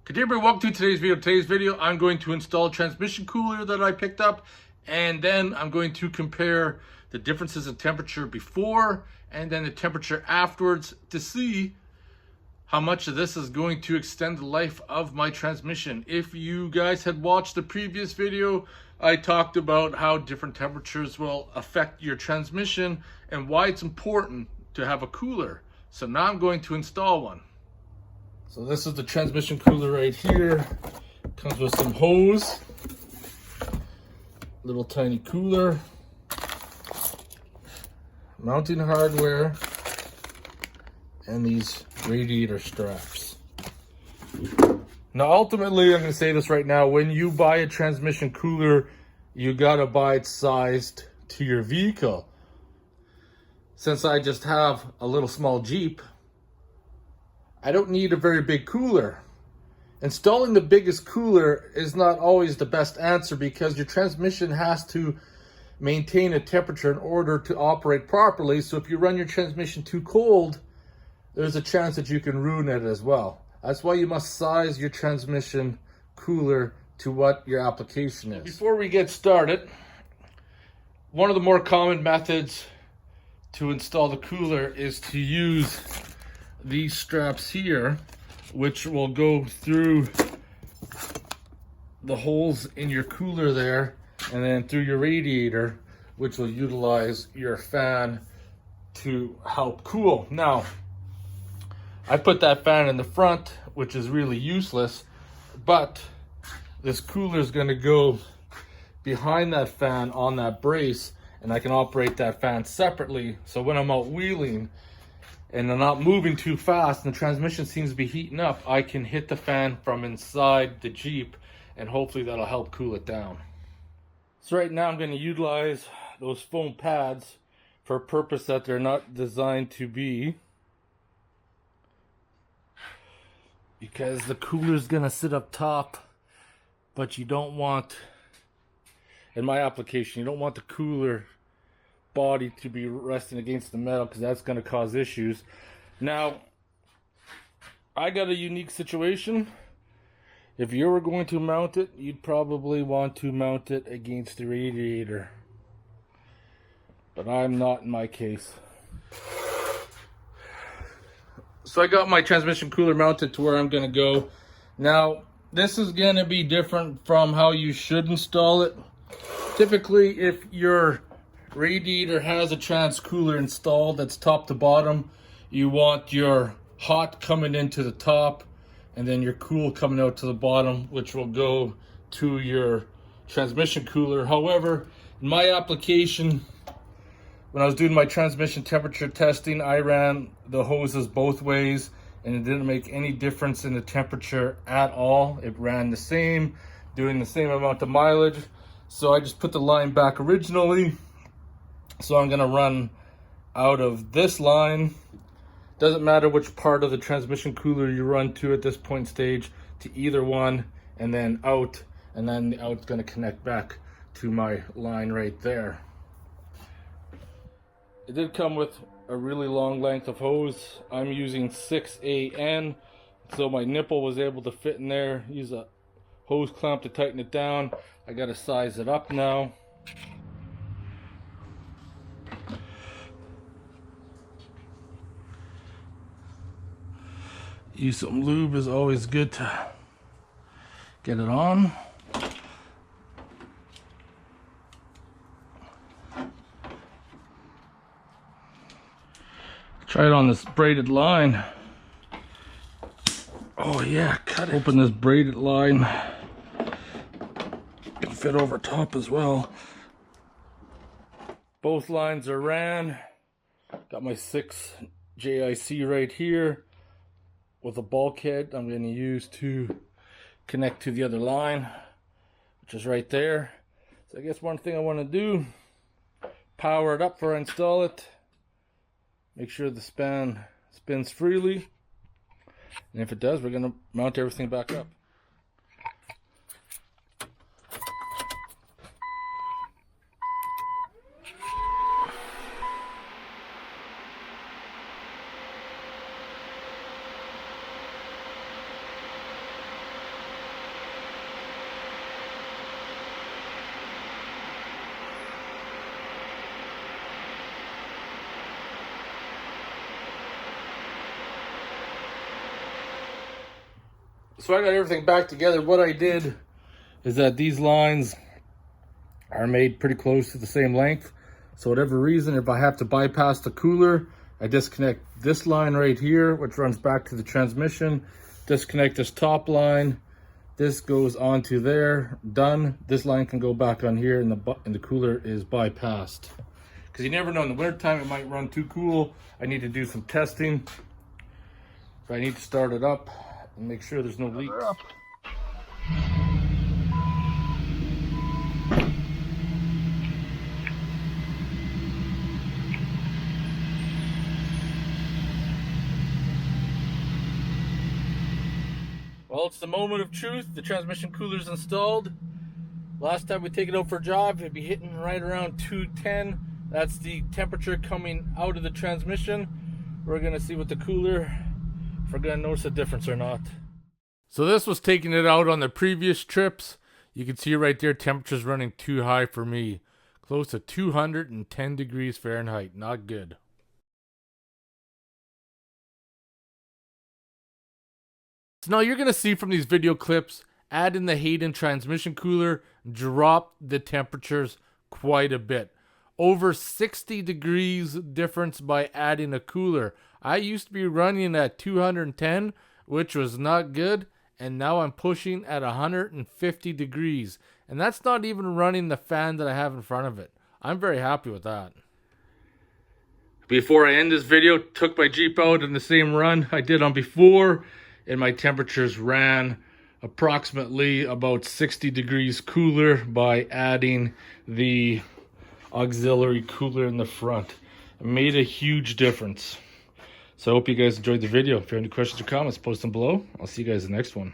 Good day, everybody. Welcome to today's video. Today's video, I'm going to install a transmission cooler that I picked up, and then I'm going to compare the differences in temperature before and then the temperature afterwards to see how much of this is going to extend the life of my transmission. If you guys had watched the previous video, I talked about how different temperatures will affect your transmission and why it's important to have a cooler. So now I'm going to install one. So this is the transmission cooler right here. Comes with some hose, little tiny cooler, mounting hardware, and these radiator straps. Now ultimately, I'm going to say this right now, when you buy a transmission cooler, you got to buy it sized to your vehicle. Since I just have a little small Jeep, I don't need a very big cooler. Installing the biggest cooler is not always the best answer because your transmission has to maintain a temperature in order to operate properly. So if you run your transmission too cold, there's a chance that you can ruin it as well. That's why you must size your transmission cooler to what your application is. Before we get started, one of the more common methods to install the cooler is to use these straps here, which will go through the holes in your cooler there and then through your radiator, which will utilize your fan to help cool. Now, I put that fan in the front, which is really useless, but this cooler is going to go behind that fan on that brace, and I can operate that fan separately. So when I'm out wheeling and I'm not moving too fast and the transmission seems to be heating up, I can hit the fan from inside the Jeep, and hopefully that'll help cool it down. So right now I'm going to utilize those foam pads for a purpose that they're not designed to be, because the cooler is going to sit up top, but you don't want, in my application, you don't want the cooler body to be resting against the metal because that's going to cause issues. Now, I got a unique situation. If you were going to mount it, you'd probably want to mount it against the radiator, but I'm not in my case. So I got my transmission cooler mounted to where I'm going to go. Now, this is going to be different from how you should install it. Typically, if your radiator has a trans cooler installed that's top to bottom, you want your hot coming into the top and then your cool coming out to the bottom, which will go to your transmission cooler. However, in my application, when I was doing my transmission temperature testing, I ran the hoses both ways and it didn't make any difference in the temperature at all. It ran the same, doing the same amount of mileage. So I just put the line back originally. So I'm gonna run out of this line. Doesn't matter which part of the transmission cooler you run to at this point stage, to either one, and then out, and then the out's gonna connect back to my line right there. It did come with a really long length of hose. I'm using 6AN, so my nipple was able to fit in there. Use a hose clamp to tighten it down. I gotta size it up now. Use some lube is always good to get it on. Try it on this braided line. Oh yeah, cut it. Open this braided line. Can fit over top as well. Both lines are ran. Got my 6 JIC right here with a bulkhead I'm going to use to connect to the other line, which is right there. So I guess one thing I want to do, power it up before I install it. Make sure the span spins freely. And if it does, we're going to mount everything back up. So I got everything back together. What I did is that these lines are made pretty close to the same length. So whatever reason, if I have to bypass the cooler, I disconnect this line right here, which runs back to the transmission, disconnect this top line, this goes onto there, done. This line can go back on here, and the cooler is bypassed. Because you never know, in the wintertime it might run too cool. I need to do some testing. So I need to start it up and make sure there's no leaks. Well, it's the moment of truth. The transmission cooler's installed. Last time we take it out for a job, it'd be hitting right around 210. That's the temperature coming out of the transmission. We're gonna see what the cooler, if we're gonna notice a difference or not. So this was taking it out on the previous trips. You can see right there, temperature's running too high for me. Close to 210 degrees Fahrenheit, not good. So now you're going to see from these video clips, add in the Hayden Transmission Cooler, drop the temperatures quite a bit. Over 60 degrees difference by adding a cooler. I used to be running at 210, which was not good, and now I'm pushing at 150 degrees. And that's not even running the fan that I have in front of it. I'm very happy with that. Before I end this video, took my Jeep out in the same run I did on before, and my temperatures ran approximately about 60 degrees cooler by adding the auxiliary cooler in the front. It made a huge difference. So I hope you guys enjoyed the video. If you have any questions or comments, post them below. I'll see you guys in the next one.